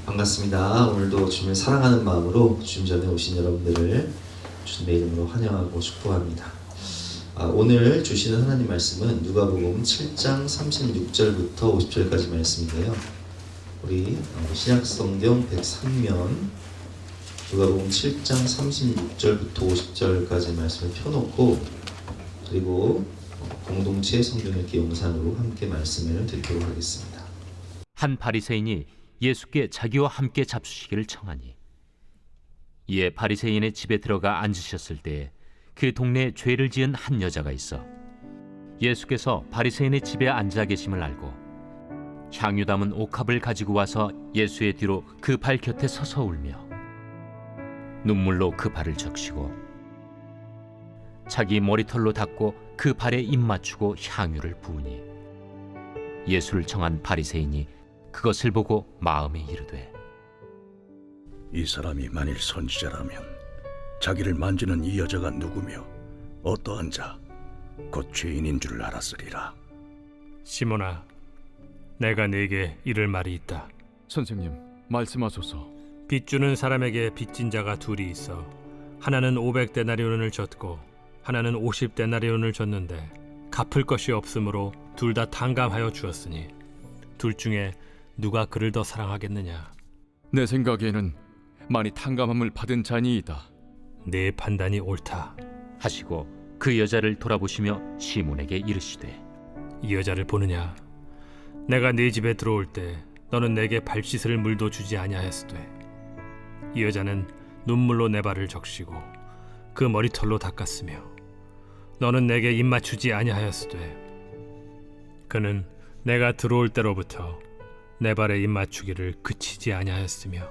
반갑습니다. 오늘도 주님을 사랑하는 마음으로 주님 전에 오신 여러분들을 주님의 이름으로 환영하고 축복합니다. 오늘 주시는 하나님 말씀은 누가복음 7장 36절부터 50절까지 말씀인데요. 우리 신약성경 103면 누가복음 7장 36절부터 50절까지 말씀을 펴놓고 그리고 공동체 성경 읽기 영상으로 함께 말씀을 듣도록 하겠습니다. 한 바리새인이 예수께 자기와 함께 잡수시기를 청하니 이에 바리새인의 집에 들어가 앉으셨을 때에 그 동네에 죄를 지은 한 여자가 있어 예수께서 바리새인의 집에 앉아 계심을 알고 향유 담은 옥합을 가지고 와서 예수의 뒤로 그 발 곁에 서서 울며 눈물로 그 발을 적시고 자기 머리털로 닦고 그 발에 입 맞추고 향유를 부으니 예수를 청한 바리새인이 그것을 보고 마음에 이르되 이 사람이 만일 선지자라면 자기를 만지는 이 여자가 누구며 어떠한 자 곧 죄인인 줄 알았으리라. 시몬아, 내가 네게 이를 말이 있다. 선생님, 말씀하소서. 빚 주는 사람에게 빚진 자가 둘이 있어 하나는 500데나리온을 줬고 하나는 50데나리온을 줬는데 갚을 것이 없으므로 둘 다 탕감하여 주었으니 둘 중에 누가 그를 더 사랑하겠느냐? 내 생각에는 많이 탕감함을 받은 자니이다. 네 판단이 옳다. 하시고 그 여자를 돌아보시며 시몬에게 이르시되 이 여자를 보느냐? 내가 네 집에 들어올 때 너는 내게 발 씻을 물도 주지 아니하였으되 이 여자는 눈물로 내 발을 적시고 그 머리털로 닦았으며 너는 내게 입 맞추지 아니하였으되 그는 내가 들어올 때로부터 내 발에 입 맞추기를 그치지 아니하였으며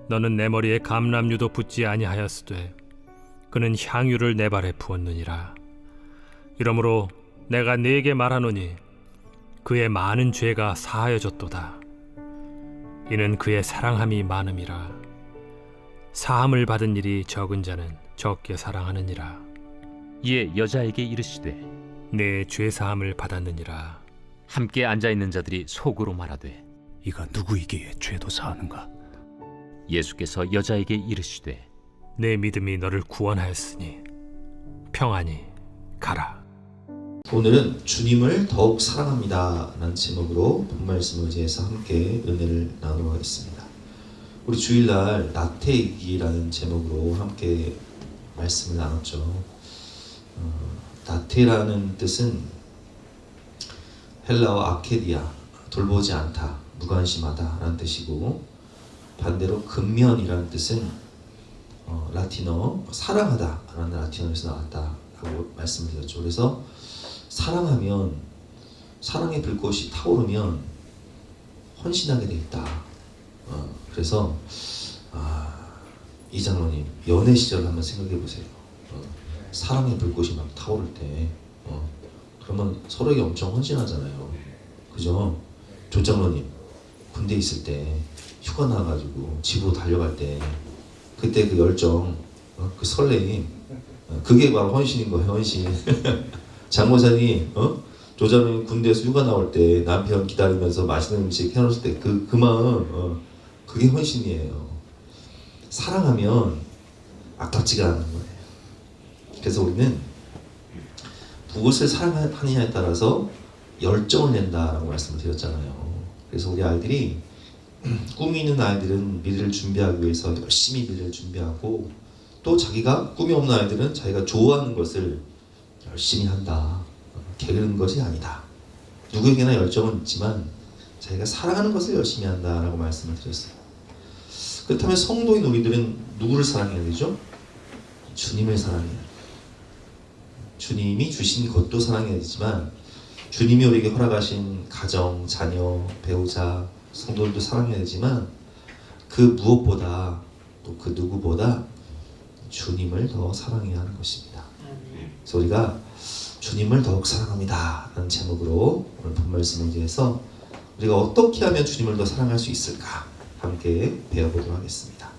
너는 내 머리에 감람유도 붓지 아니하였으되 그는 향유를 내 발에 부었느니라. 이러므로 내가 네게 말하노니 그의 많은 죄가 사하여졌도다. 이는 그의 사랑함이 많음이라. 사함을 받은 일이 적은 자는 적게 사랑하느니라. 이에 여자에게 이르시되 내 죄 사함을 받았느니라. 함께 앉아있는 자들이 속으로 말하되 이가 누구이기에 죄도 사하는가? 예수께서 여자에게 이르시되 내 믿음이 너를 구원하였으니 평안히 가라. 오늘은 주님을 더욱 사랑합니다 라는 제목으로 본 말씀을 의지해서 함께 은혜를 나누도록 하겠습니다. 우리 주일날 나태이기라는 제목으로 함께 말씀을 나눴죠. 나태라는 뜻은 헬라어 아케디아, 돌보지 않다, 무관심하다 라는 뜻이고 반대로 근면이라는 뜻은 라틴어 사랑하다 라는 라틴어에서 나왔다라고 말씀드렸죠. 그래서 사랑하면 사랑의 불꽃이 타오르면 헌신하게 돼 있다. 그래서 이장로님 연애 시절 한번 생각해 보세요. 사랑의 불꽃이 막 타오를 때 그러면 서로에게 엄청 헌신하잖아요. 그죠? 조장로님 군대 있을 때 휴가 나가지고 집으로 달려갈 때 그때 그 열정, 그 설레임, 그게 바로 헌신인 거예요. 헌신. 장모사님, 조장님 군대에서 휴가 나올 때 남편 기다리면서 맛있는 음식 해놓을 때 그 마음, 그게 헌신이에요. 사랑하면 아깝지가 않은 거예요. 그래서 우리는 무엇을 사랑하느냐에 따라서 열정을 낸다라고 말씀을 드렸잖아요. 그래서 우리 아이들이 꿈이 있는 아이들은 미래를 준비하기 위해서 열심히 미래를 준비하고 또 자기가 꿈이 없는 아이들은 자기가 좋아하는 것을 열심히 한다. 게으른 것이 아니다. 누구에게나 열정은 있지만 자기가 사랑하는 것을 열심히 한다라고 말씀을 드렸어요. 그렇다면 성도인 우리들은 누구를 사랑해야 되죠? 주님을 사랑해야 돼요. 주님이 주신 것도 사랑해야 되지만 주님이 우리에게 허락하신 가정, 자녀, 배우자, 성도들도 사랑해야 되지만 그 무엇보다 또 그 누구보다 주님을 더 사랑해야 하는 것입니다. 그래서 우리가 주님을 더욱 사랑합니다 라는 제목으로 오늘 본 말씀을 위해서 우리가 어떻게 하면 주님을 더 사랑할 수 있을까 함께 배워보도록 하겠습니다.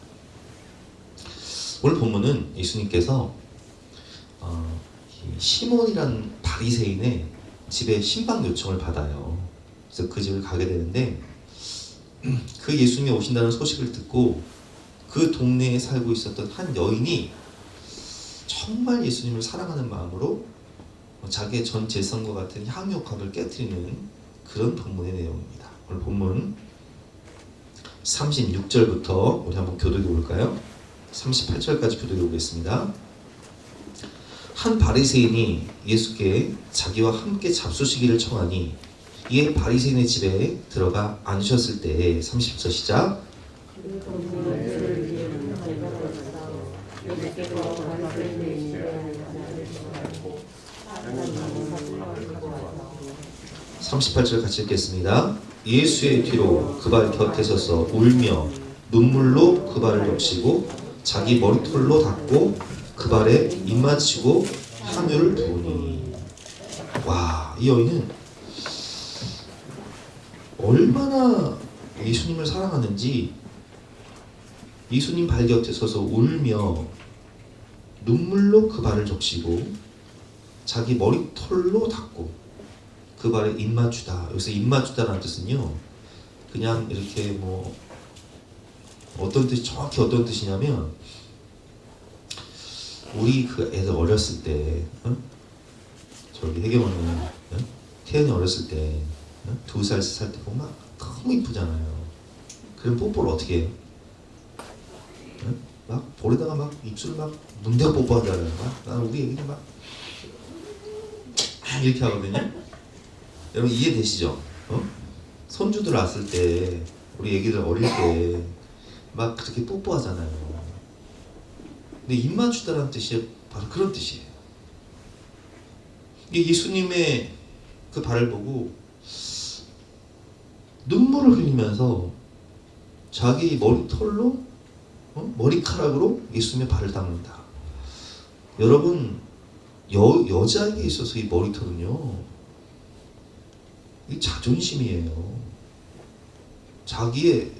오늘 본문은 예수님께서 시몬이라는 바리새인의 집에 신방 요청을 받아요. 그래서 그 집을 가게 되는데 그 예수님이 오신다는 소식을 듣고 그 동네에 살고 있었던 한 여인이 정말 예수님을 사랑하는 마음으로 자기의 전 재산과 같은 향유옥합을 깨뜨리는 그런 본문의 내용입니다. 오늘 본문 36절부터 우리 한번 교독해 볼까요? 38절까지 교독해 보겠습니다. 한 바리새인이 예수께 자기와 함께 잡수시기를 청하니 이에 바리새인의 집에 들어가 앉으셨을 때에 30절 시작. 38절 같이 읽겠습니다. 예수의 뒤로 그 발 곁에 서서 울며 눈물로 그 발을 적시고 자기 머리털로 닦고 그 발에 입맞추고 향유를 부으니. 와, 이 여인은 얼마나 예수님을 사랑하는지 예수님 발 곁에 서서 울며 눈물로 그 발을 적시고 자기 머리털로 닦고 그 발에 입맞추다. 여기서 입맞추다라는 뜻은요, 그냥 이렇게 뭐 어떤 뜻, 정확히 어떤 뜻이냐면 우리 그 애들 어렸을 때, 저기 혜경언니, 태연이 어렸을 때 2살, 3살 때 보면 막 너무 이쁘잖아요. 그럼 뽀뽀를 어떻게 해요? 막 볼에다가 막 입술을 막 문대고 뽀뽀하잖아요. 나는 우리 애기는 막 이렇게 하거든요. 여러분 이해되시죠? 손주들 왔을 때 우리 애기들 어릴 때 막 그렇게 뽀뽀하잖아요. 근데 입 맞추다라는 뜻이 바로 그런 뜻이에요. 이게 예수님의 그 발을 보고 눈물을 흘리면서 자기 머리털로 머리카락으로 예수님의 발을 닦는다. 여러분 여자에게 있어서 이 머리털은요, 이 자존심이에요. 자기의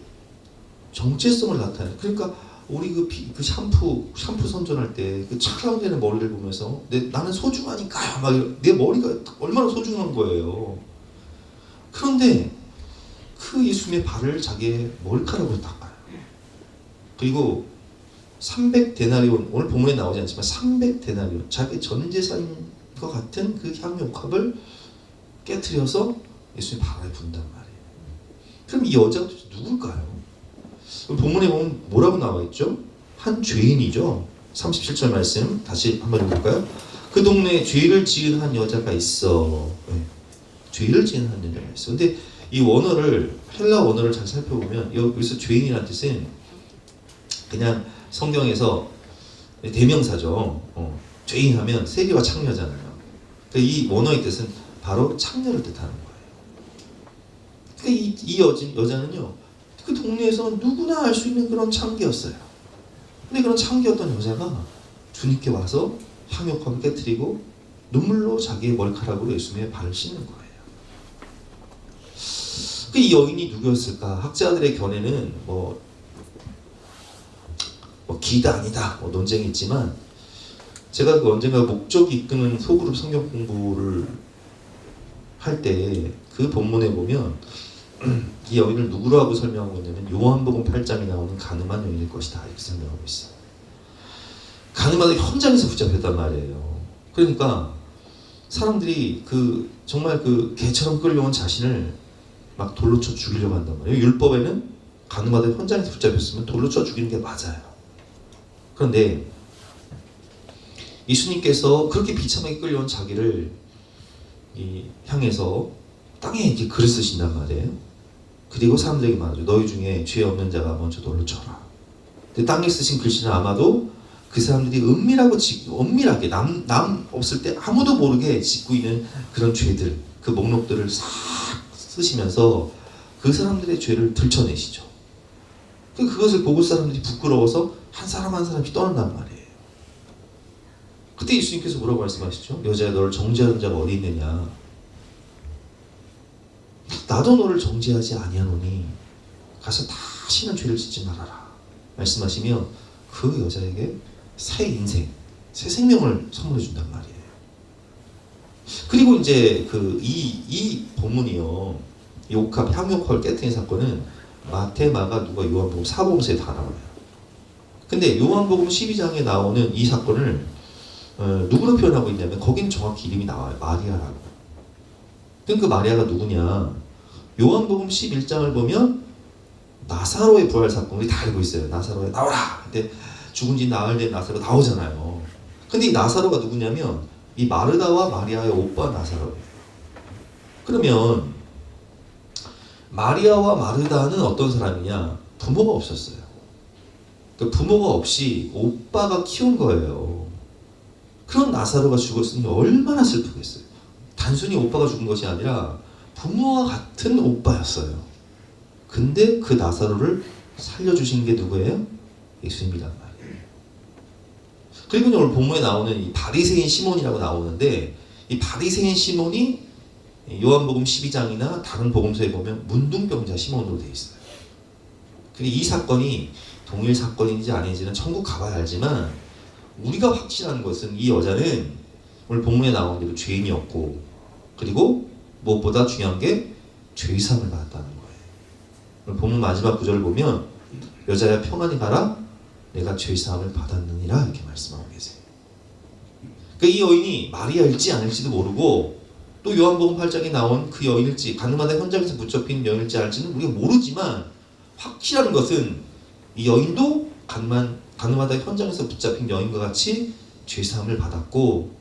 정체성을 나타내요. 그러니까 우리 그 샴푸 선전할 때 그 차라운되는 머리를 보면서 나는 소중하니까 막 내 머리가 얼마나 소중한 거예요. 그런데 그 예수님의 발을 자기의 머리카락으로 닦아요. 그리고 300데나리온, 오늘 본문에 나오지 않지만 300데나리온, 자기 전 재산과 같은 그 향유옥합을 깨트려서 예수님 발에 분단 말이에요. 그럼 이 여자가 누굴까요? 본문에 보면 뭐라고 나와 있죠? 한 죄인이죠. 37절 말씀 다시 한번 읽어볼까요? 그 동네에 죄를 지은 한 여자가 있어. 네. 죄를 지은 한 여자가 있어. 근데 이 원어를, 헬라 원어를 잘 살펴보면 여기서 죄인이라는 뜻은 그냥 성경에서 대명사죠. 죄인하면 세리와 창녀잖아요. 그러니까 이 원어의 뜻은 바로 창녀를 뜻하는 거예요. 그러니까 이 여자는요, 그 동네에서 누구나 알 수 있는 그런 창기였어요. 근데 그런 창기였던 여자가 주님께 와서 향유옥합을 깨뜨리고 눈물로 자기의 머리카락으로 예수님의 발을 씻는 거예요. 이 여인이 누구였을까? 학자들의 견해는 뭐 기다 아니다 논쟁이 있지만, 제가 그 언젠가 목적이 이끄는 소그룹 성경 공부를 할 때 그 본문에 보면 이 여인을 누구라고 설명하고 있냐면 요한복음 8장에 나오는 가늠한 여인일 것이다 이렇게 설명하고 있어요. 가늠하다 현장에서 붙잡혔단 말이에요. 그러니까 사람들이 정말 개처럼 끌려온 자신을 막 돌로 쳐 죽이려고 한단 말이에요. 율법에는 가늠하다 현장에서 붙잡혔으면 돌로 쳐 죽이는 게 맞아요. 그런데 예수님께서 그렇게 비참하게 끌려온 자기를 향해서 땅에 이렇게 글을 쓰신단 말이에요. 그리고 사람들에게 말하죠. 너희 중에 죄 없는 자가 먼저 돌로 쳐라. 근데 땅에 쓰신 글씨는 아마도 그 사람들이 은밀하게 남 없을 때 아무도 모르게 짓고 있는 그런 죄들, 그 목록들을 싹 쓰시면서 그 사람들의 죄를 들춰내시죠. 그것을 보고 사람들이 부끄러워서 한 사람 한 사람씩 떠난단 말이에요. 그때 예수님께서 뭐라고 말씀하시죠? 여자야, 너를 정죄하는 자가 어디 있느냐? 나도 너를 정죄하지 아니하노니 가서 다시는 죄를 짓지 말아라 말씀하시며 그 여자에게 새 인생, 새 생명을 선물해 준단 말이에요. 그리고 이제 이 본문이요, 이 향유옥합을 깨뜨린 사건은 마태, 마가, 누가, 요한복음, 사복음서에 다 나와요. 근데 요한복음 12장에 나오는 이 사건을 누구로 표현하고 있냐면 거기는 정확히 이름이 나와요. 마리아라고. 그럼 그 마리아가 누구냐? 요한복음 11장을 보면 나사로의 부활 사건 우리 다 알고 있어요. 나사로에 나오라! 근데 죽은 지 나흘 된 나사로 나오잖아요. 근데 이 나사로가 누구냐면 이 마르다와 마리아의 오빠 나사로예요. 그러면 마리아와 마르다는 어떤 사람이냐? 부모가 없었어요. 그러니까 부모가 없이 오빠가 키운 거예요. 그런 나사로가 죽었으니 얼마나 슬프겠어요. 단순히 오빠가 죽은 것이 아니라 부모와 같은 오빠였어요. 근데 그 나사로를 살려주신 게 누구예요? 예수님이란 말이에요. 그리고 오늘 본문에 나오는 이 바리새인 시몬이라고 나오는데 이 바리새인 시몬이 요한복음 12장이나 다른 복음서에 보면 문둥병자 시몬으로 되어 있어요. 근데 이 사건이 동일 사건인지 아닌지는 천국 가봐야 알지만 우리가 확신하는 것은 이 여자는 오늘 본문에 나온 대로 죄인이었고 그리고 무엇보다 중요한 게 죄사함을 받았다는 거예요. 오늘 본문 마지막 구절을 보면 여자야 평안히 가라 내가 죄사함을 받았느니라 이렇게 말씀하고 계세요. 그러니까 이 여인이 마리아일지 아닐지도 모르고 또 요한복음 8장에 나온 그 여인일지 가늠하다 현장에서 붙잡힌 여인일지 알지는 우리가 모르지만 확실한 것은 이 여인도 가늠하다 현장에서 붙잡힌 여인과 같이 죄사함을 받았고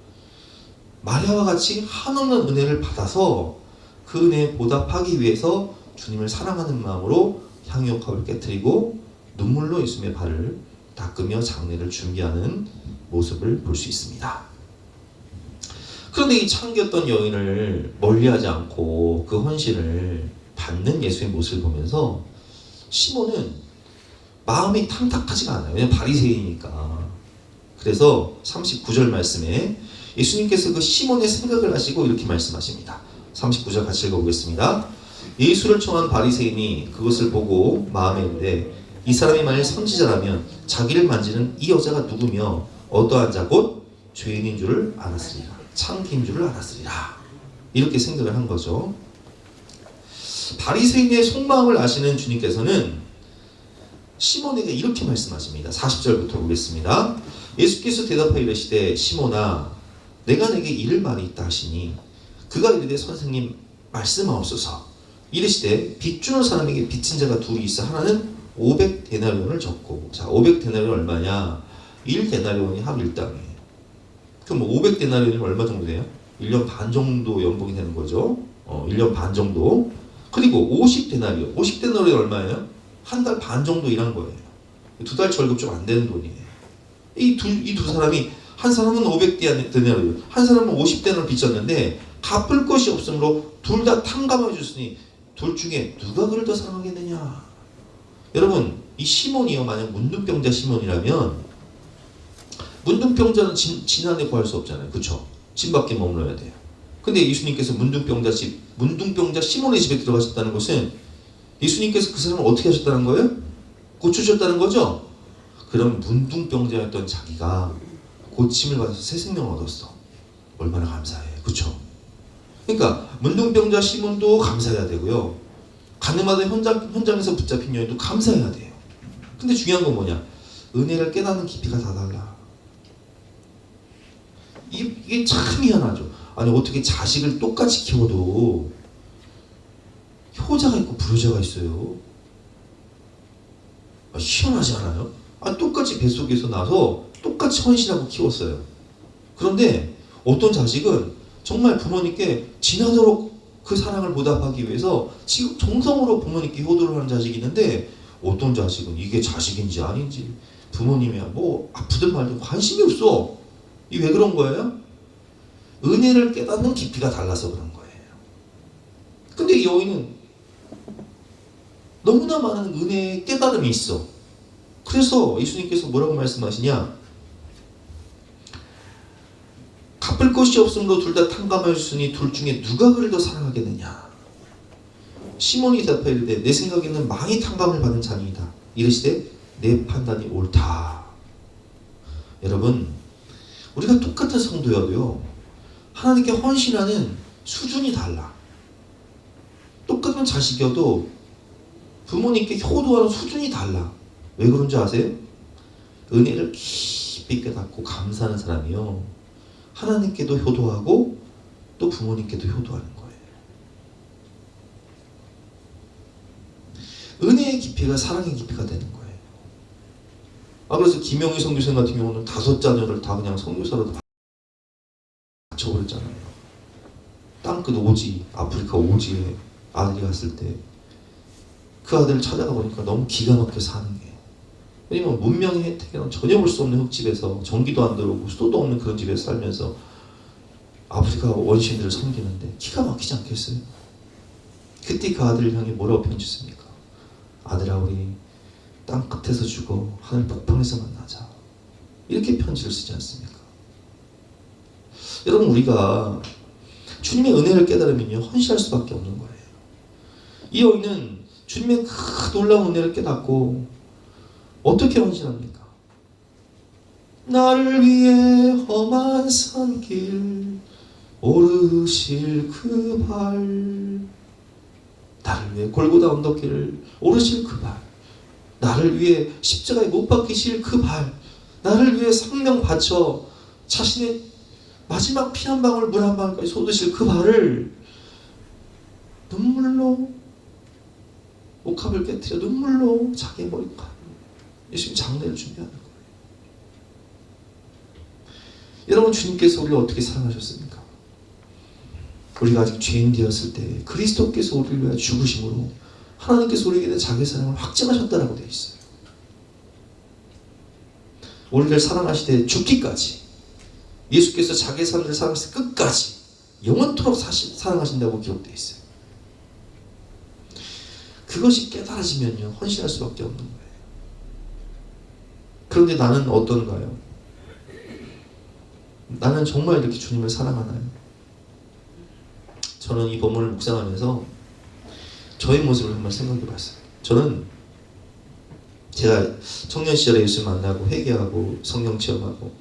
마리아와 같이 한없는 은혜를 받아서 그 은혜에 보답하기 위해서 주님을 사랑하는 마음으로 향유옥합을 깨뜨리고 눈물로 예수님의 발을 닦으며 장례를 준비하는 모습을 볼 수 있습니다. 그런데 이 창기였던 여인을 멀리하지 않고 그 헌신을 받는 예수의 모습을 보면서 시몬은 마음이 탐탁하지가 않아요. 왜냐하면 바리새인이니까. 그래서 39절 말씀에 예수님께서 그 시몬의 생각을 하시고 이렇게 말씀하십니다. 39절 같이 읽어보겠습니다. 예수를 청한 바리새인이 그것을 보고 마음에 이르되 이 사람이 만일 선지자라면 자기를 만지는 이 여자가 누구며 어떠한 자 곧 죄인인 줄을 알았으리라. 창기인 줄을 알았으리라. 이렇게 생각을 한 거죠. 바리새인의 속마음을 아시는 주님께서는 시몬에게 이렇게 말씀하십니다. 40절부터 보겠습니다. 예수께서 대답하여 이르시되 시몬아 내가 내게 이를 말이 있다 하시니 그가 이르되 선생님 말씀하옵소서. 이르시되 빚 주는 사람에게 빚진 자가 둘이 있어 하나는 500데나리온을 줬고 자 500데나리온 얼마냐? 1데나리온이 하루 일당이에요. 그럼 500데나리온이 얼마 정도 돼요? 1년 반 정도 연봉이 되는 거죠. 1년 반 정도. 그리고 50데나리온 50데나리온 얼마예요? 한 달 반 정도 일한 거예요. 2달 월급 좀 안 되는 돈이에요. 이 두 사람이 한 사람은 500데나리온 한 사람은 50데나리온 빚졌는데 갚을 것이 없으므로 둘 다 탕감해 줬으니 둘 중에 누가 그를 더 사랑하겠느냐? 여러분 이 시몬이요 만약 문둥병자 시몬이라면 문둥병자는 진 안에 구할 수 없잖아요. 그렇죠? 진 밖에 머물러야 돼요. 근데 예수님께서 문둥병자 시몬의 집에 들어가셨다는 것은 예수님께서 그 사람을 어떻게 하셨다는 거예요? 고쳐주셨다는 거죠? 그럼 문둥병자였던 자기가 고침을 받아서 새 생명을 얻었어. 얼마나 감사해. 그렇죠? 그러니까 문둥병자 시몬도 감사해야 되고요. 가늠하다 현장에서 붙잡힌 여인도 감사해야 돼요. 근데 중요한 건 뭐냐? 은혜를 깨닫는 깊이가 다 달라. 이게 참 미안하죠. 아니 어떻게 자식을 똑같이 키워도 효자가 있고 불효자가 있어요. 희한하지 않아요? 똑같이 뱃속에서 나서 똑같이 헌신하고 키웠어요. 그런데 어떤 자식은 정말 부모님께 지나도록 그 사랑을 보답하기 위해서 지금 정성으로 부모님께 효도를 하는 자식이 있는데 어떤 자식은 이게 자식인지 아닌지 부모님이야 뭐 아프든 말든 관심이 없어. 이게 왜 그런 거예요? 은혜를 깨닫는 깊이가 달라서 그런 거예요. 근데 이 여인은 너무나 많은 은혜의 깨달음이 있어. 그래서 예수님께서 뭐라고 말씀하시냐? 갚을 것이 없으므로 둘 다 탕감하였으니 둘 중에 누가 그를 더 사랑하겠느냐? 시몬이 대답하여 이르되 내 생각에는 많이 탕감을 받은 자니이다. 이르시되 내 판단이 옳다. 여러분 우리가 똑같은 성도여도요 하나님께 헌신하는 수준이 달라. 똑같은 자식이어도 부모님께 효도하는 수준이 달라. 왜 그런 줄 아세요? 은혜를 깊이 깨닫고 감사하는 사람이요, 하나님께도 효도하고 또 부모님께도 효도하는 거예요. 은혜의 깊이가 사랑의 깊이가 되는 거예요. 그래서 김영희 선교사님 같은 경우는 5 자녀를 다 그냥 선교사로 바쳐버렸잖아요. 땅끝 오지, 아프리카 오지에 아들이 갔을 때 그 아들을 찾아가 보니까 너무 기가 막혀 사는 게, 왜냐면 문명의 혜택에는 전혀 볼 수 없는 흙집에서 전기도 안 들어오고 수도도 없는 그런 집에서 살면서 아프리카 원시인들을 섬기는데 기가 막히지 않겠어요? 그때 그 아들을 향해 뭐라고 편지 씁니까? 아들아, 우리 땅 끝에서 죽어 하늘 복판에서 만나자, 이렇게 편지를 쓰지 않습니까? 여러분, 우리가 주님의 은혜를 깨달으면요, 헌신할 수밖에 없는 거예요. 이 여인은 주님의 그 놀라운 은혜를 깨닫고 어떻게 헌신합니까? 나를 위해 험한 산길 오르실 그 발, 나를 위해 골고다 언덕길을 오르실 그 발, 나를 위해 십자가에 못 박히실 그 발, 나를 위해 생명 바쳐 자신의 마지막 피 한 방울 물 한 방울까지 쏟으실 그 발을 눈물로, 옥합을 깨뜨려 눈물로 자기의 머리카락 예수님 장례를 준비하는 거예요. 여러분, 주님께서 우리를 어떻게 사랑하셨습니까? 우리가 아직 죄인 되었을 때 그리스도께서 우리를 위하여 죽으심으로 하나님께서 우리에게 대한 자기 사랑을 확증하셨다라고 되어 있어요. 우리를 사랑하시되 죽기까지, 예수께서 자기의 사람들을 사랑하실 때 끝까지 영원토록 사랑하신다고 기록되어 있어요. 그것이 깨달아지면요, 헌신할 수밖에 없는 거예요. 그런데 나는 어떤가요? 나는 정말 이렇게 주님을 사랑하나요? 저는 이 본문을 묵상하면서 저의 모습을 한번 생각해 봤어요. 저는 제가 청년 시절에 예수 만나고 회개하고 성령 체험하고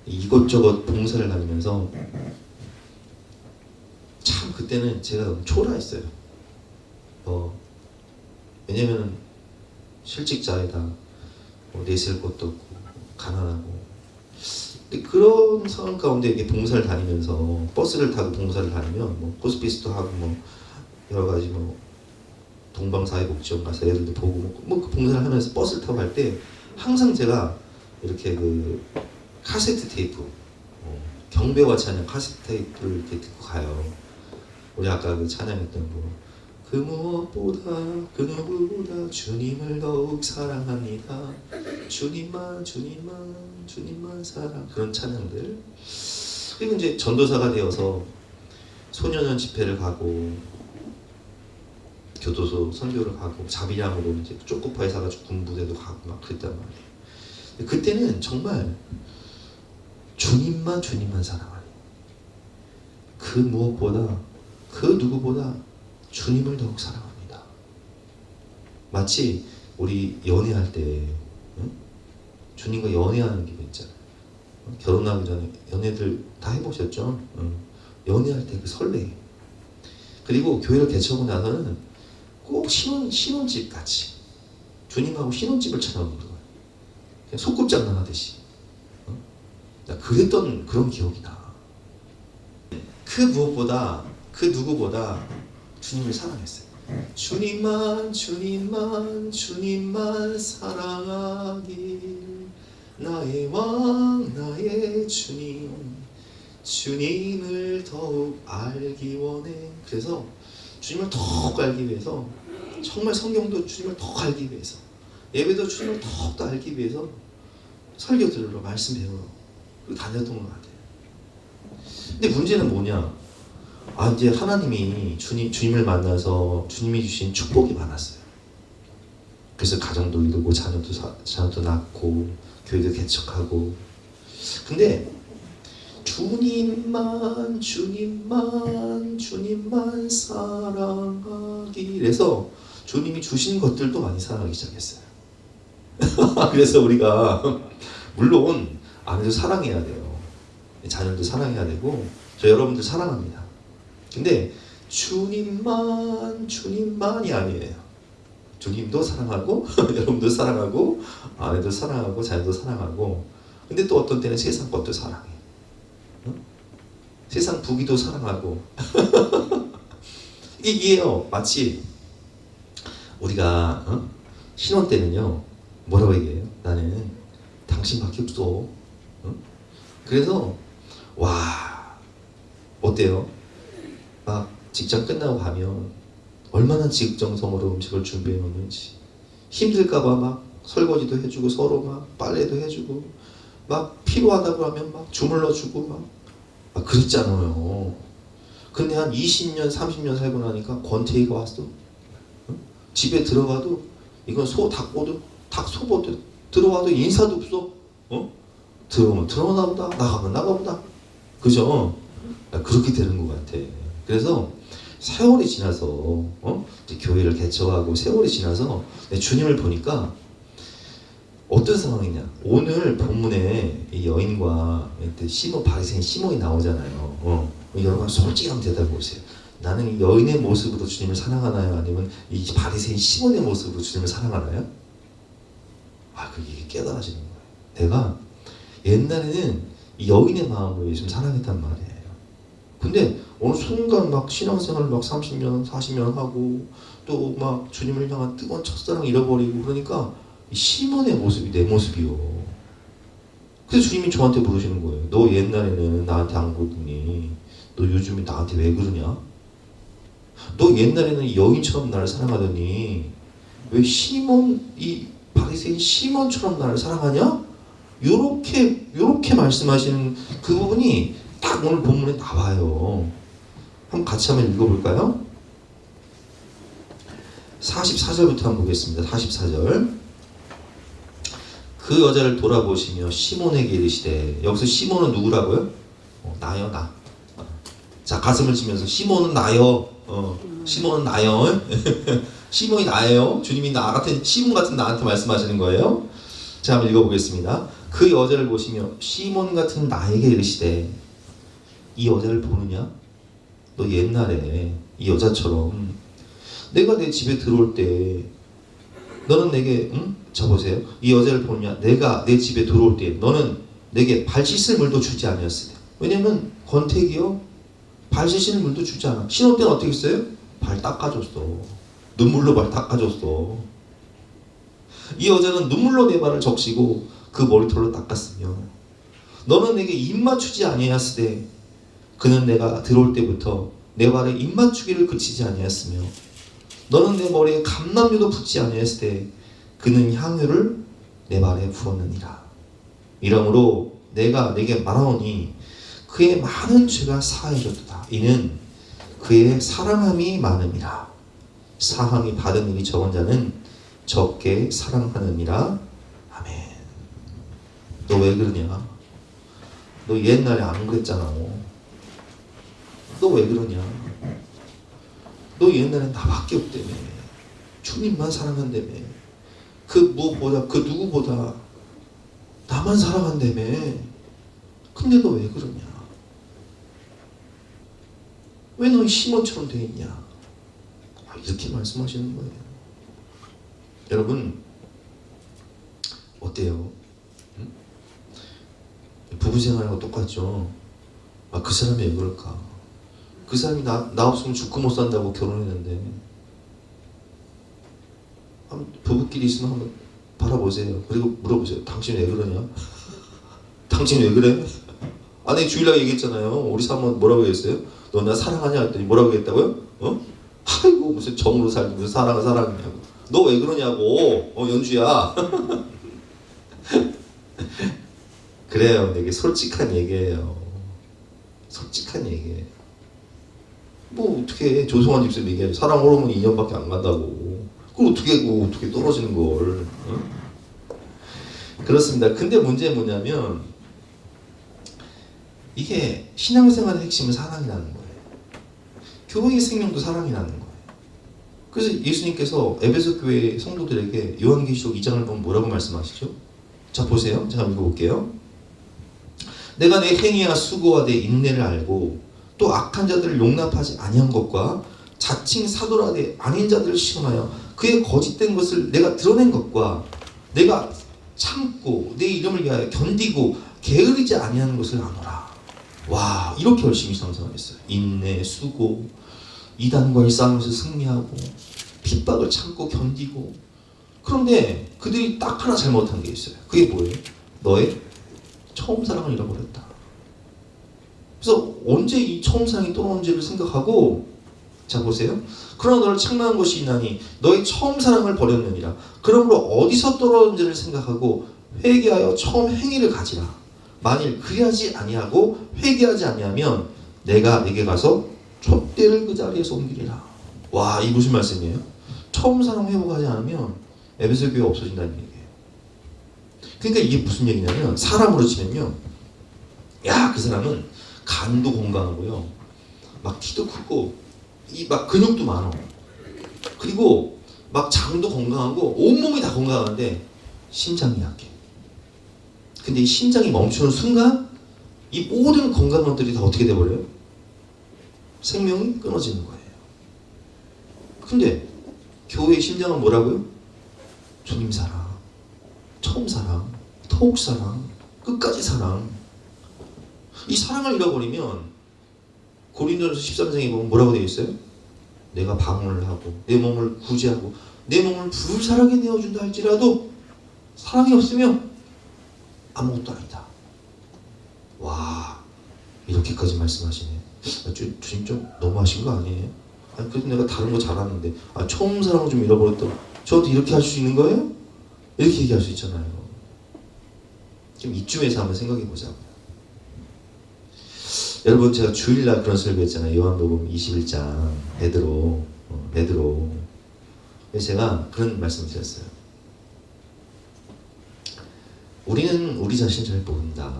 이것저것 봉사를 다니면서 참 그때는 제가 너무 초라했어요. 왜냐면 실직자이다, 내실 것도 없고 가난하고, 근데 그런 상황 가운데 이렇게 봉사를 다니면서 버스를 타고 봉사를 다니면 뭐 호스피스도 하고 뭐 여러 가지 뭐 동방사회복지원 가서 애들도 보고 뭐 그 봉사를 하면서 버스를 타고 갈 때 항상 제가 이렇게 그 카세트 테이프, 경배와 찬양 카세트 테이프를 이렇게 듣고 가요. 우리 아까 그 찬양했던 거, 그 무엇보다 그 누구보다 주님을 더욱 사랑합니다. 주님만 주님만 주님만 사랑, 그런 찬양들. 그리고 이제 전도사가 되어서 소년원 집회를 가고 교도소 선교를 가고 자비량으로 이제 쪼꼬파에 사가지고 군부대도 가고 막 그랬단 말이에요. 그때는 정말 주님만 주님만 사랑하니, 그 무엇보다 그 누구보다 주님을 더욱 사랑합니다. 마치 우리 연애할 때, 응? 주님과 연애하는 게 있잖아요. 결혼하기 전에 연애들 다 해보셨죠? 응. 연애할 때 그 설레임. 그리고 교회를 개척하고 나서는 꼭 신혼집 같이 주님하고 신혼집을 찾아오는 거예요. 그냥 소꿉장난 하듯이. 나 그랬던 그런 기억이 나. 그 무엇보다 그 누구보다 주님을 사랑했어요. 주님만 주님만 주님만 사랑하길, 나의 왕 나의 주님, 주님을 더욱 알기 원해. 그래서 주님을 더욱 알기 위해서, 정말 성경도 주님을 더욱 알기 위해서, 예배도 주님을 더욱 알기 위해서 설교 들으러 말씀 배우러 다녔던 것 같아요. 근데 문제는 뭐냐? 이제 하나님이 주님을 만나서 주님이 주신 축복이 많았어요. 그래서 가정도 이루고 자녀도 낳고 교회도 개척하고. 근데 주님만 주님만 주님만 사랑하기, 그래서 주님이 주신 것들도 많이 사랑하기 시작했어요. 그래서 우리가 물론 아내도 사랑해야 돼요. 자녀도 사랑해야 되고, 저 여러분들 사랑합니다. 근데 주님만 주님만이 아니에요. 주님도 사랑하고 여러분도 사랑하고 아내도 사랑하고 자녀도 사랑하고 근데 또 어떤 때는 세상 것도 사랑해. 응? 세상 부귀도 사랑하고 이게요 마치 우리가 신혼 때는요 뭐라고 얘기해요? 나는 당신밖에 없어. 응? 그래서 와 어때요? 막 직장 끝나고 가면 얼마나 지극정성으로 음식을 준비해 놓는지 힘들까봐 막 설거지도 해주고 서로 막 빨래도 해주고 막 필요하다고 하면 막 주물러주고 막 그랬잖아요. 근데 한 20년 30년 살고 나니까 권태기가 왔어. 응? 집에 들어가도 이건 소 닭보듯 닭 소보듯 들어와도 인사도 없어. 들어오면 들어오나 보다 나가면 나가보다 그죠? 그렇게 되는 것 같아. 그래서 세월이 지나서 이제 교회를 개척하고 세월이 지나서 내 주님을 보니까 어떤 상황이냐. 오늘 본문에 이 여인과 시몬 바리새인 시몬이 나오잖아요. 여러분 솔직히 한번 대답해 보세요. 나는 이 여인의 모습으로 주님을 사랑하나요? 아니면 이 바리새인 시몬의 모습으로 주님을 사랑하나요? 그게 깨달아지는 거예요. 내가 옛날에는 이 여인의 마음으로 예수님 사랑했단 말이에요. 근데 어느 순간 막 신앙생활을 막 30년 40년 하고 또 막 주님을 향한 뜨거운 첫사랑 잃어버리고 그러니까 이 시몬의 모습이 내 모습이요. 그래서 주님이 저한테 물으시는 거예요. 너 옛날에는 나한테 안 그러더니 너 요즘에 나한테 왜 그러냐? 너 옛날에는 이 여인처럼 나를 사랑하더니 왜 시몬 이 바리새인 시몬처럼 나를 사랑하냐? 요렇게 말씀하시는 그 부분이 딱 오늘 본문에 나와요. 한번 같이 한번 읽어볼까요? 44절부터 한번 보겠습니다. 44절. 그 여자를 돌아보시며 시몬에게 이르시되, 여기서 시몬은 누구라고요? 나요, 나. 자, 가슴을 치면서 시몬은 나요. 시몬은 나요. 시몬이 나예요. 주님이 나 같은 시몬 같은 나한테 말씀하시는 거예요. 자, 한번 읽어보겠습니다. 그 여자를 보시며 시몬 같은 나에게 이르시되, 이 여자를 보느냐? 너 옛날에 이 여자처럼 내가 내 집에 들어올 때 너는 내게 자 보세요. 이 여자를 보느냐? 내가 내 집에 들어올 때 너는 내게 발 씻을 물도 주지 아니었으며. 왜냐면 권태기요. 발 씻을 물도 주지 않아. 신혼 때는 어떻게 했어요? 발 닦아줬어. 눈물로 발 닦아줬어. 이 여자는 눈물로 내 발을 적시고 그 머리털로 닦았으며 너는 내게 입 맞추지 아니하였으되 그는 내가 들어올 때부터 내 발에 입 맞추기를 그치지 아니하였으며 너는 내 머리에 감람유도 붓지 아니하였으되 그는 향유를 내 발에 부었느니라. 이러므로 내가 내게 말하오니 그의 많은 죄가 사하여졌도다. 이는 그의 사랑함이 많음이라. 사함이 받은 일이 적은 자는 적게 사랑하느니라. 아멘. 너 왜 그러냐? 너 옛날에 안 그랬잖아. 너 왜 그러냐? 너 옛날에 나밖에 없다며. 주님만 사랑한다며. 그 무엇보다 그 누구보다 나만 사랑한다며. 근데 너 왜 그러냐? 왜 너 시몬처럼 돼 있냐? 이렇게 말씀하시는 거예요. 여러분 어때요? 부부 생활하고 똑같죠? 그 사람이 왜 그럴까? 그 사람이 나 없으면 죽고 못 산다고 결혼했는데 부부끼리 있으면 한번 바라보세요. 그리고 물어보세요. 당신 왜 그러냐? 당신 왜 그래? 아니 주일날 얘기했잖아요. 우리 사모는 뭐라고 했어요? 너 나 사랑하냐? 했더니 뭐라고 했다고요? 아이고 무슨 정으로 살고 무슨 사랑을 사랑하냐고. 너 왜 그러냐고. 연주야. 그래요. 이게 솔직한 얘기예요. 솔직한 얘기예요. 뭐 어떻게 조성한 집사님 얘기해요. 사랑 호르몬이 2년밖에 안 간다고. 그걸 어떻게 떨어지는 걸. 그렇습니다. 근데 문제는 뭐냐면 이게 신앙생활의 핵심은 사랑이라는 거예요. 교회의 생명도 사랑이라는 거예요. 그래서 예수님께서 에베소 교회 성도들에게 요한계시록 2장을 보면 뭐라고 말씀하시죠? 자 보세요. 제가 읽어볼게요. 내가 내 행위와 수고와 내 인내를 알고 또 악한 자들을 용납하지 아니한 것과 자칭 사도라 내 아닌 자들을 시험하여 그의 거짓된 것을 내가 드러낸 것과 내가 참고 내 이름을 위하여 견디고 게으르지 아니하는 것을 아노라. 와, 이렇게 열심히 상상하겠어요. 인내, 수고, 이단과의 싸움에서 승리하고 핍박을 참고 견디고. 그런데 그들이 딱 하나 잘못한 게 있어요. 그게 뭐예요? 너의 처음 사랑을 잃어버렸다. 그래서 언제 이 처음 사랑이 떠오른지를 생각하고, 자 보세요. 그러나 너를 책망한 것이 있나니 너의 처음 사랑을 버렸느니라. 그러므로 어디서 떨어졌는지를 생각하고 회개하여 처음 행위를 가지라. 만일 그리하지 아니하고 회개하지 아니하면 내가 내게 가서 촛대를 그 자리에서 옮기리라. 와, 이 무슨 말씀이에요? 처음 사랑 회복하지 않으면 에베소 교회 없어진다는 얘기예요. 그러니까 이게 무슨 얘기냐면, 사람으로 치면요, 야, 그 사람은 간도 건강하고요, 막 키도 크고 이 막 근육도 많아. 그리고 막 장도 건강하고 온몸이 다 건강한데 심장이 약해. 근데 이 심장이 멈추는 순간 이 모든 건강한 것들이 다 어떻게 돼버려요? 생명이 끊어지는 거예요. 근데 교회의 심장은 뭐라고요? 주님 사랑, 처음 사랑, 더욱 사랑, 끝까지 사랑. 이 사랑을 잃어버리면 고린도전서 13장에 보면 뭐라고 되어 있어요? 내가 방언을 하고 내 몸을 구제하고 내 몸을 불사르게 내어준다 할지라도 사랑이 없으면 아무것도 아니다. 와, 이렇게까지 말씀하시네. 주님 좀 너무하신 거 아니에요? 아니, 그래도 내가 다른 거 잘하는데 처음 사랑을 좀 잃어버렸다. 저한테 이렇게 할 수 있는 거예요? 이렇게 얘기할 수 있잖아요. 좀 이쯤에서 한번 생각해 보자고요. 여러분, 제가 주일날 그런 설교했잖아요. 요한복음 21장 베드로. 그래서 제가 그런 말씀을 드렸어요. 우리는 우리 자신을 잘 모른다.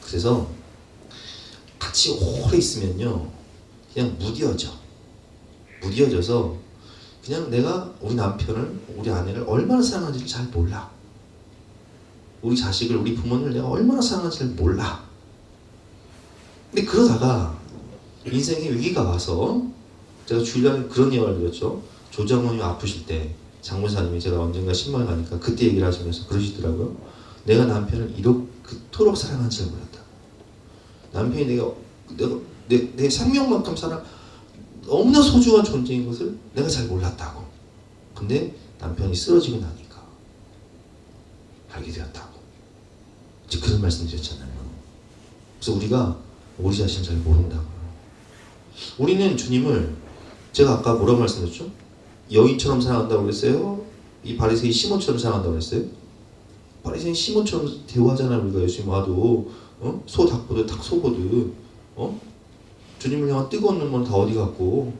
그래서 같이 오래 있으면요, 그냥 무뎌져서 그냥 내가 우리 남편을, 우리 아내를 얼마나 사랑하는지를 잘 몰라. 우리 자식을, 우리 부모를 내가 얼마나 사랑하는지를 몰라. 근데 그러다가 인생에 위기가 와서, 제가 주일날에 그런 예화를 드렸죠. 조장모님 아프실 때 장모사님이, 제가 언젠가 신방에 가니까 그때 얘기를 하시면서 그러시더라고요. 내가 남편을 그토록 사랑하는지를 몰랐다. 남편이 내 생명만큼 너무나 소중한 존재인 것을 내가 잘 몰랐다고. 근데 남편이 쓰러지고 나니까 알게 되었다고. 이제 그런 말씀 드렸잖아요. 그래서 우리가 우리 자신을 잘 모른다고요. 우리는 주님을, 제가 아까 뭐라고 말씀드렸죠? 여인처럼 사랑한다고 그랬어요? 이 바리새인 시몬처럼 사랑한다고 그랬어요? 바리새인 시몬처럼 대우하잖아요. 우리가 예수님 와도 소 닭보듯 닭 소보듯 주님을 향한 뜨거운 눈물은 다 어디 갔고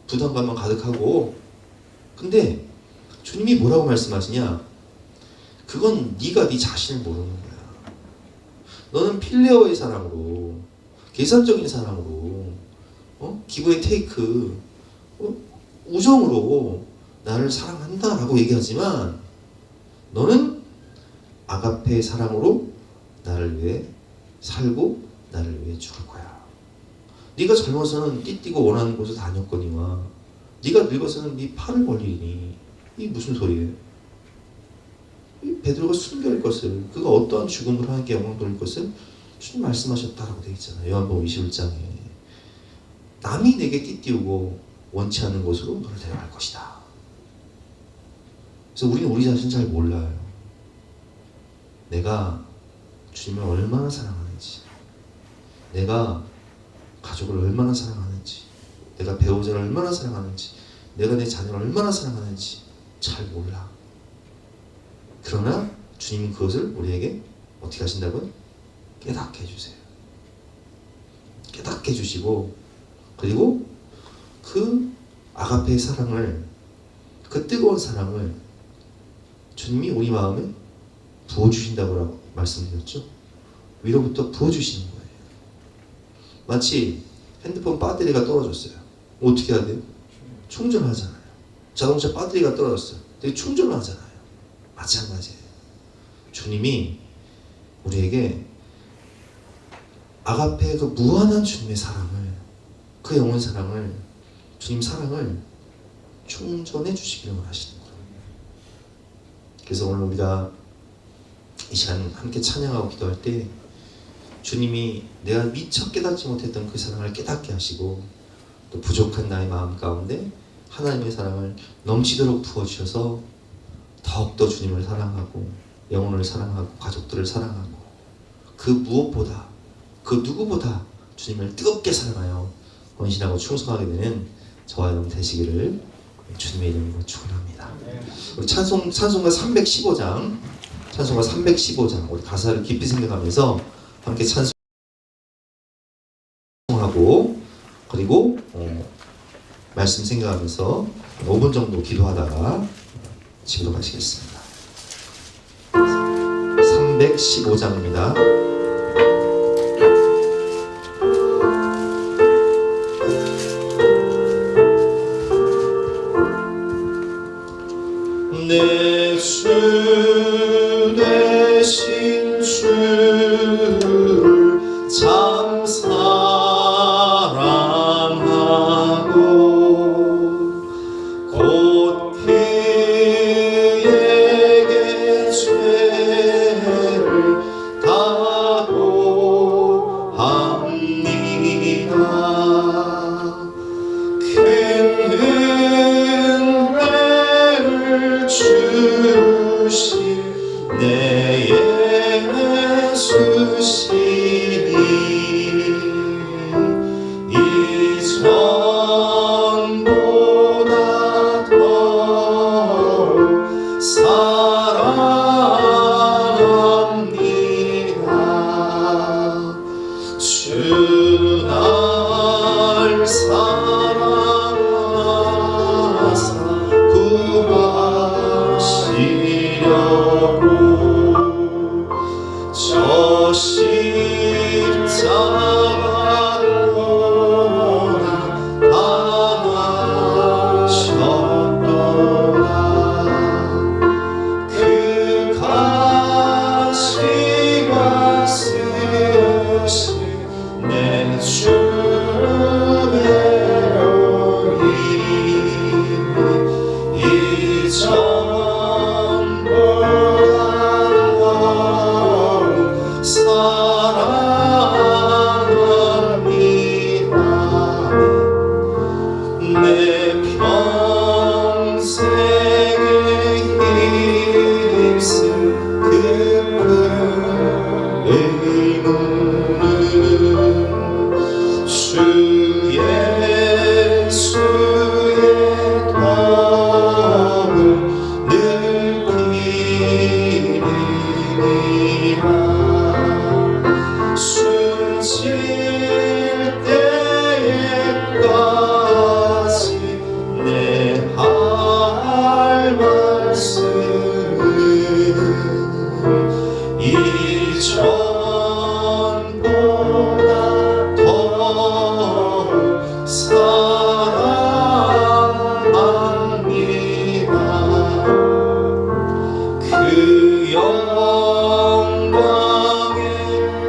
부담감만 가득하고. 근데 주님이 뭐라고 말씀하시냐? 그건 네가 네 자신을 모르는 거야. 너는 필레어의 사랑으로, 계산적인 사랑으로, 기브의 테이크, 우정으로 나를 사랑한다라고 얘기하지만, 너는 아가페의 사랑으로 나를 위해 살고 나를 위해 죽을 거야. 네가 젊어서는 띠띠고 원하는 곳을 다녔거니와 네가 늙어서는 네 팔을 벌리니. 이게 무슨 소리예요? 베드로가 순교할 것을, 그가 어떠한 죽음을 하나님께 영광 돌릴 것을 주님 말씀하셨다라고 되어 있잖아요. 요한복음 21장에. 남이 내게 띠띠우고 원치 않는 곳으로 너를 데려갈 것이다. 그래서 우리는 우리 자신 잘 몰라요. 내가 주님을 얼마나 사랑하는지, 내가 가족을 얼마나 사랑하는지, 내가 배우자를 얼마나 사랑하는지, 내가 내 자녀를 얼마나 사랑하는지 잘 몰라. 그러나 주님은 그것을 우리에게 어떻게 하신다고요? 깨닫게 해주세요. 깨닫게 해주시고, 그리고 그 아가페의 사랑을, 그 뜨거운 사랑을 주님이 우리 마음에 부어주신다고 말씀드렸죠. 위로부터 부어주시는 거예요. 마치 핸드폰 배터리가 떨어졌어요. 어떻게 해야 돼요? 충전하잖아요. 자동차 배터리가 떨어졌어요. 되게 충전을 하잖아요. 마찬가지예요. 주님이 우리에게 아가페의 그 무한한 주님의 사랑을, 그 영원 사랑을 주님 사랑을 충전해 주시기를 원하시는 거예요. 그래서 오늘 우리가 이 시간 함께 찬양하고 기도할 때 주님이 내가 미처 깨닫지 못했던 그 사랑을 깨닫게 하시고 또 부족한 나의 마음 가운데 하나님의 사랑을 넘치도록 부어주셔서 더욱더 주님을 사랑하고 영혼을 사랑하고 가족들을 사랑하고 그 무엇보다 그 누구보다 주님을 뜨겁게 사랑하여 헌신하고 충성하게 되는 저와 여러분 되시기를 주님의 이름으로 축원합니다. 우리 찬송가 315장 우리 가사를 깊이 생각하면서 함께 찬송하고 그리고 말씀 생각하면서 5분 정도 기도하다가 집으로 가시겠습니다. 315장입니다. 내 주 되신 주를 참 사랑하고 곧 그에게 죄를 다고합니다. 큰 은혜를 주신 내 예수시니 이전보다 더 사랑합니다. 주 날 사랑하사 구하시려고 저 십자가로 당하셨도다. 그 가시가 쓰신 내 주의 이전보다 사랑합니다. 내 평생에 힘쓴 그 의무는 주 예수의 도움을 느끼리라. 숨질 때에까지 내 할 말씀은 이전보다 더 사랑합니다. 그 영광의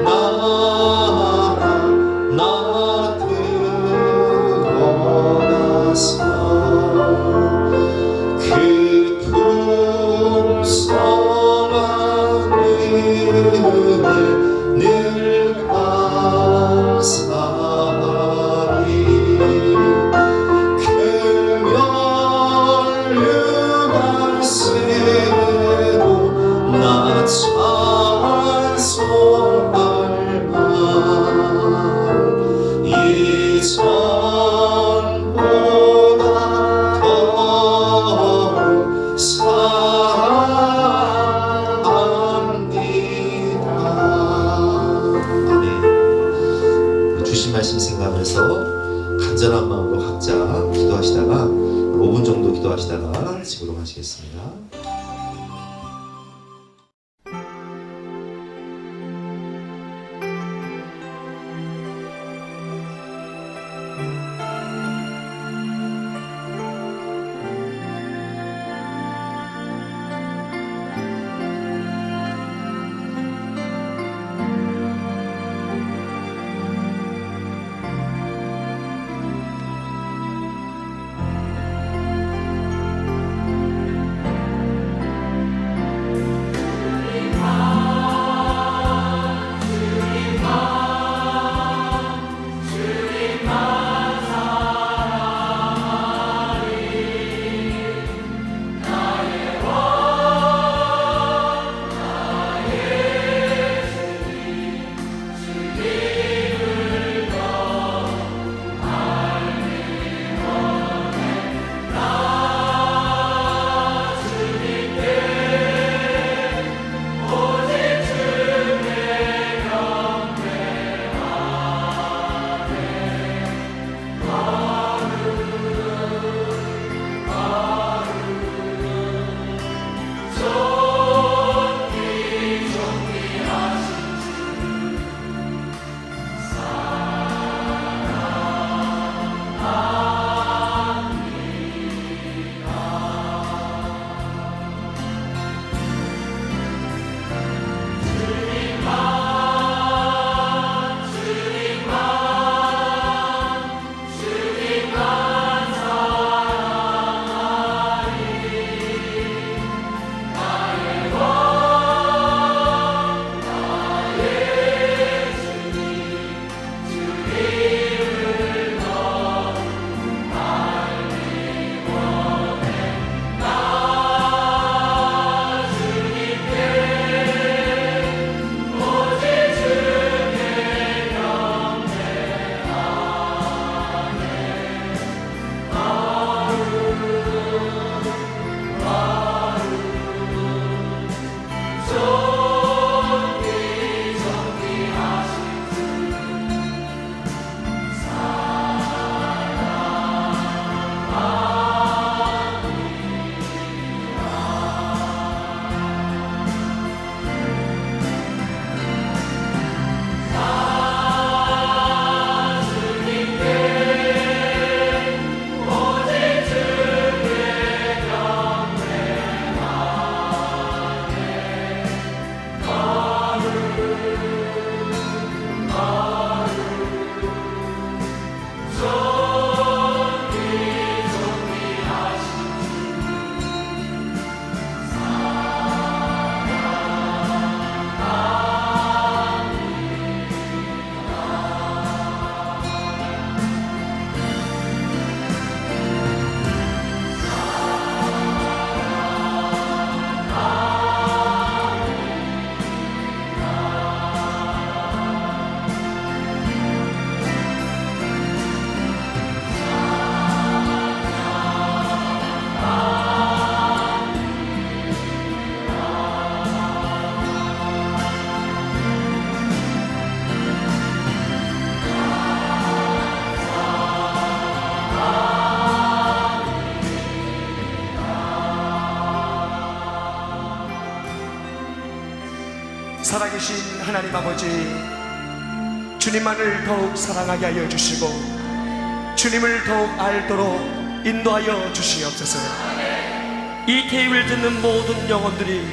나라 나 들어가서 그 풍성한 은혜 늘 감사하리. 그 면류관 쓰고 나 찬송할 만 이전보다 더 사랑합니다. 아멘. 주신 말씀 생각하면서 간절한 마음으로 각자 기도하시다가 5분 정도 기도하시다가 집으로 가시겠습니다. 살아계신 하나님 아버지, 주님만을 더욱 사랑하게 하여 주시고 주님을 더욱 알도록 인도하여 주시옵소서. 이 테이블 듣는 모든 영혼들이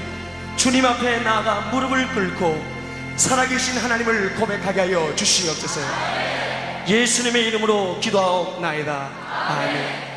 주님 앞에 나아가 무릎을 꿇고 살아계신 하나님을 고백하게 하여 주시옵소서. 예수님의 이름으로 기도하옵나이다. 아멘.